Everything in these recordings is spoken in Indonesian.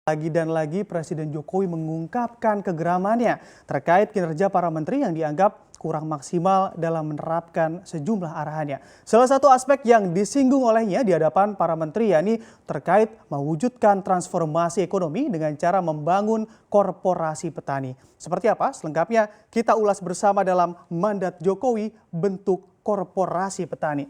Lagi dan lagi Presiden Jokowi mengungkapkan kegeramannya terkait kinerja para menteri yang dianggap kurang maksimal dalam menerapkan sejumlah arahannya. Salah satu aspek yang disinggung olehnya di hadapan para menteri yakni terkait mewujudkan transformasi ekonomi dengan cara membangun korporasi petani. Seperti apa? Selengkapnya kita ulas bersama dalam mandat Jokowi bentuk korporasi petani.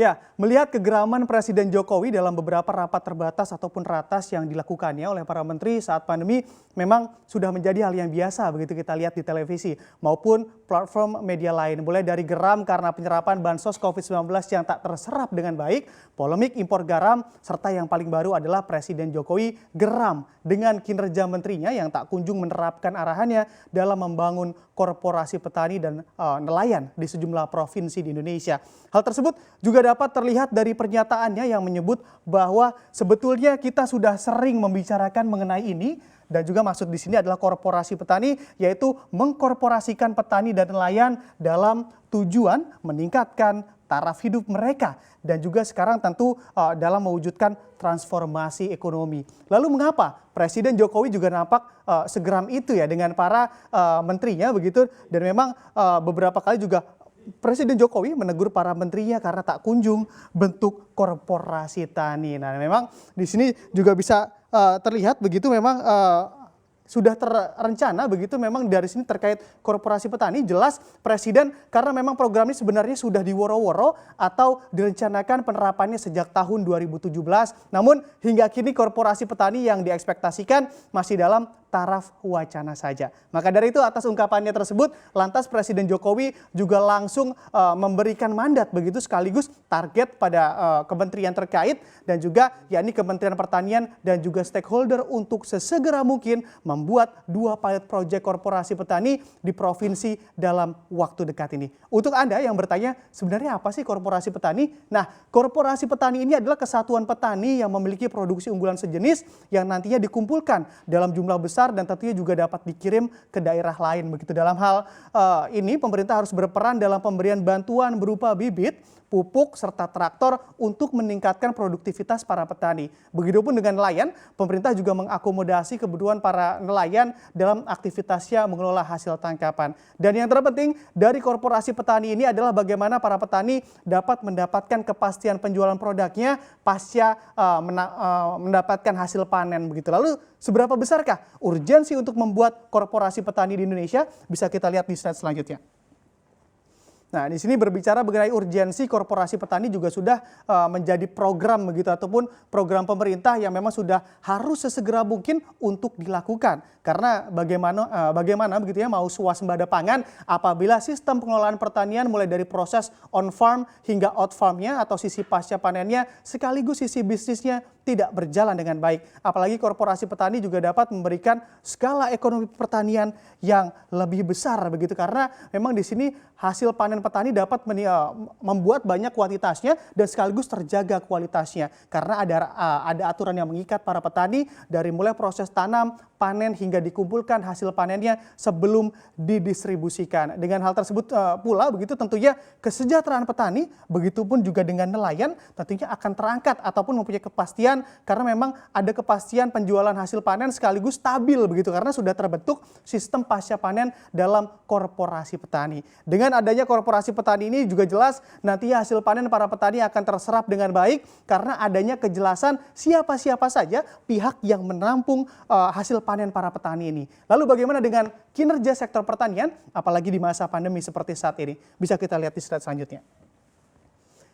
Ya, melihat kegeraman Presiden Jokowi dalam beberapa rapat terbatas ataupun ratas yang dilakukannya oleh para menteri saat pandemi memang sudah menjadi hal yang biasa begitu kita lihat di televisi maupun platform media lain. Mulai dari geram karena penyerapan bansos COVID-19 yang tak terserap dengan baik, polemik impor garam, serta yang paling baru adalah Presiden Jokowi geram dengan kinerja menterinya yang tak kunjung menerapkan arahannya dalam membangun korporasi petani dan nelayan di sejumlah provinsi di Indonesia. Hal tersebut juga dapat terlihat dari pernyataannya yang menyebut bahwa sebetulnya kita sudah sering membicarakan mengenai ini dan juga maksud di sini adalah korporasi petani, yaitu mengkorporasikan petani dan nelayan dalam tujuan meningkatkan taraf hidup mereka dan juga sekarang tentu dalam mewujudkan transformasi ekonomi. Lalu mengapa Presiden Jokowi juga nampak segeram itu ya dengan para menterinya begitu, dan memang beberapa kali juga Presiden Jokowi menegur para menterinya karena tak kunjung bentuk korporasi tani. Nah, memang di sini juga bisa terlihat begitu memang sudah terencana begitu memang dari sini terkait korporasi petani. Jelas Presiden karena memang program ini sebenarnya sudah diworo-woro atau direncanakan penerapannya sejak tahun 2017. Namun hingga kini korporasi petani yang diekspektasikan masih dalam taraf wacana saja. Maka dari itu atas ungkapannya tersebut lantas Presiden Jokowi juga langsung memberikan mandat begitu sekaligus target pada kementerian terkait dan juga yakni Kementerian Pertanian dan juga stakeholder untuk sesegera mungkin membuat 2 pilot project korporasi petani di provinsi dalam waktu dekat ini. Untuk Anda yang bertanya sebenarnya apa sih korporasi petani? Nah, korporasi petani ini adalah kesatuan petani yang memiliki produksi unggulan sejenis yang nantinya dikumpulkan dalam jumlah besar dan tentunya juga dapat dikirim ke daerah lain. Begitu dalam hal ini pemerintah harus berperan dalam pemberian bantuan berupa bibit, pupuk, serta traktor untuk meningkatkan produktivitas para petani. Begitupun dengan nelayan, pemerintah juga mengakomodasi kebutuhan para nelayan dalam aktivitasnya mengelola hasil tangkapan. Dan yang terpenting dari korporasi petani ini adalah bagaimana para petani dapat mendapatkan kepastian penjualan produknya pasca mendapatkan hasil panen begitu. Lalu seberapa besarkah urgensi untuk membuat korporasi petani di Indonesia? Bisa kita lihat di slide selanjutnya. Nah, di sini berbicara mengenai urgensi korporasi petani juga sudah menjadi program begitu ataupun program pemerintah yang memang sudah harus sesegera mungkin untuk dilakukan. Karena bagaimana begitu ya mau swasembada pangan apabila sistem pengelolaan pertanian mulai dari proses on farm hingga out farmnya atau sisi pasca panennya sekaligus sisi bisnisnya tidak berjalan dengan baik. Apalagi korporasi petani juga dapat memberikan skala ekonomi pertanian yang lebih besar begitu karena memang di sini hasil panen petani dapat membuat banyak kuantitasnya dan sekaligus terjaga kualitasnya karena ada aturan yang mengikat para petani dari mulai proses tanam, panen hingga dikumpulkan hasil panennya sebelum didistribusikan. Dengan hal tersebut pula begitu tentunya kesejahteraan petani begitupun juga dengan nelayan tentunya akan terangkat ataupun mempunyai kepastian karena memang ada kepastian penjualan hasil panen sekaligus stabil begitu karena sudah terbentuk sistem pasca panen dalam korporasi petani. Dengan adanya korporasi petani ini juga jelas nanti hasil panen para petani akan terserap dengan baik karena adanya kejelasan siapa-siapa saja pihak yang menampung hasil panen para petani ini. Lalu bagaimana dengan kinerja sektor pertanian apalagi di masa pandemi seperti saat ini? Bisa kita lihat di slide selanjutnya.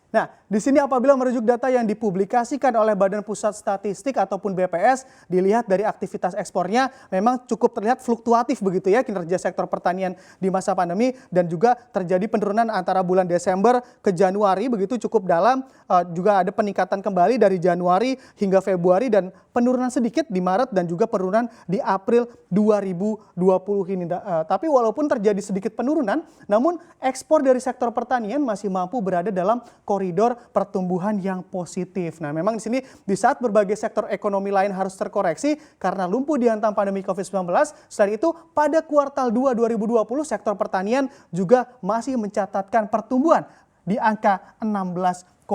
Nah, di sini apabila merujuk data yang dipublikasikan oleh Badan Pusat Statistik ataupun BPS, dilihat dari aktivitas ekspornya memang cukup terlihat fluktuatif begitu ya kinerja sektor pertanian di masa pandemi dan juga terjadi penurunan antara bulan Desember ke Januari begitu cukup dalam, juga ada peningkatan kembali dari Januari hingga Februari dan penurunan sedikit di Maret dan juga penurunan di April 2020 ini. Tapi walaupun terjadi sedikit penurunan, namun ekspor dari sektor pertanian masih mampu berada dalam koridor pertumbuhan yang positif. Nah, memang di sini di saat berbagai sektor ekonomi lain harus terkoreksi karena lumpuh dihantam pandemi COVID-19, selain itu pada kuartal 2 2020 sektor pertanian juga masih mencatatkan pertumbuhan di angka 16,24%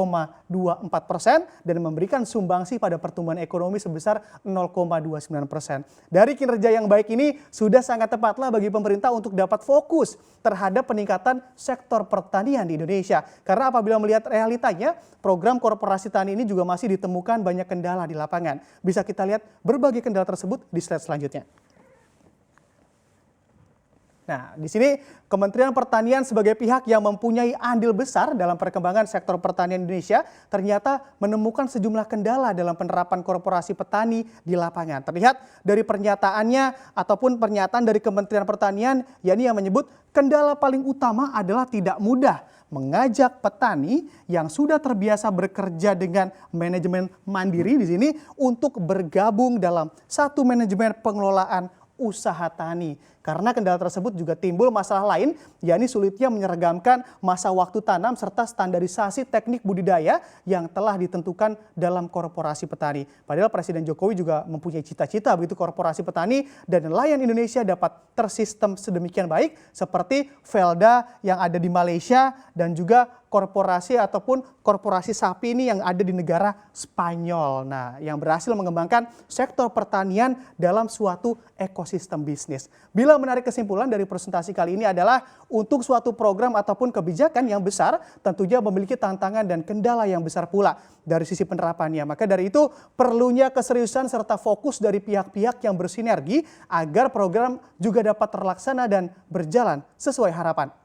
dan memberikan sumbangsi pada pertumbuhan ekonomi sebesar 0,29%. Dari kinerja yang baik ini sudah sangat tepatlah bagi pemerintah untuk dapat fokus terhadap peningkatan sektor pertanian di Indonesia. Karena apabila melihat realitanya, program korporasi tani ini juga masih ditemukan banyak kendala di lapangan. Bisa kita lihat berbagai kendala tersebut di slide selanjutnya. Nah, di sini Kementerian Pertanian sebagai pihak yang mempunyai andil besar dalam perkembangan sektor pertanian Indonesia ternyata menemukan sejumlah kendala dalam penerapan korporasi petani di lapangan. Terlihat dari pernyataannya ataupun pernyataan dari Kementerian Pertanian, yakni yang menyebut kendala paling utama adalah tidak mudah mengajak petani yang sudah terbiasa bekerja dengan manajemen mandiri di sini untuk bergabung dalam satu manajemen pengelolaan usaha tani. Karena kendala tersebut juga timbul masalah lain, yakni sulitnya menyeragamkan masa waktu tanam serta standarisasi teknik budidaya yang telah ditentukan dalam korporasi petani. Padahal Presiden Jokowi juga mempunyai cita-cita begitu korporasi petani dan nelayan Indonesia dapat tersistem sedemikian baik seperti Velda yang ada di Malaysia dan juga korporasi ataupun korporasi sapi ini yang ada di negara Spanyol. Nah, yang berhasil mengembangkan sektor pertanian dalam suatu ekosistem bisnis. Bila menarik kesimpulan dari presentasi kali ini adalah untuk suatu program ataupun kebijakan yang besar tentunya memiliki tantangan dan kendala yang besar pula dari sisi penerapannya. Maka dari itu perlunya keseriusan serta fokus dari pihak-pihak yang bersinergi agar program juga dapat terlaksana dan berjalan sesuai harapan.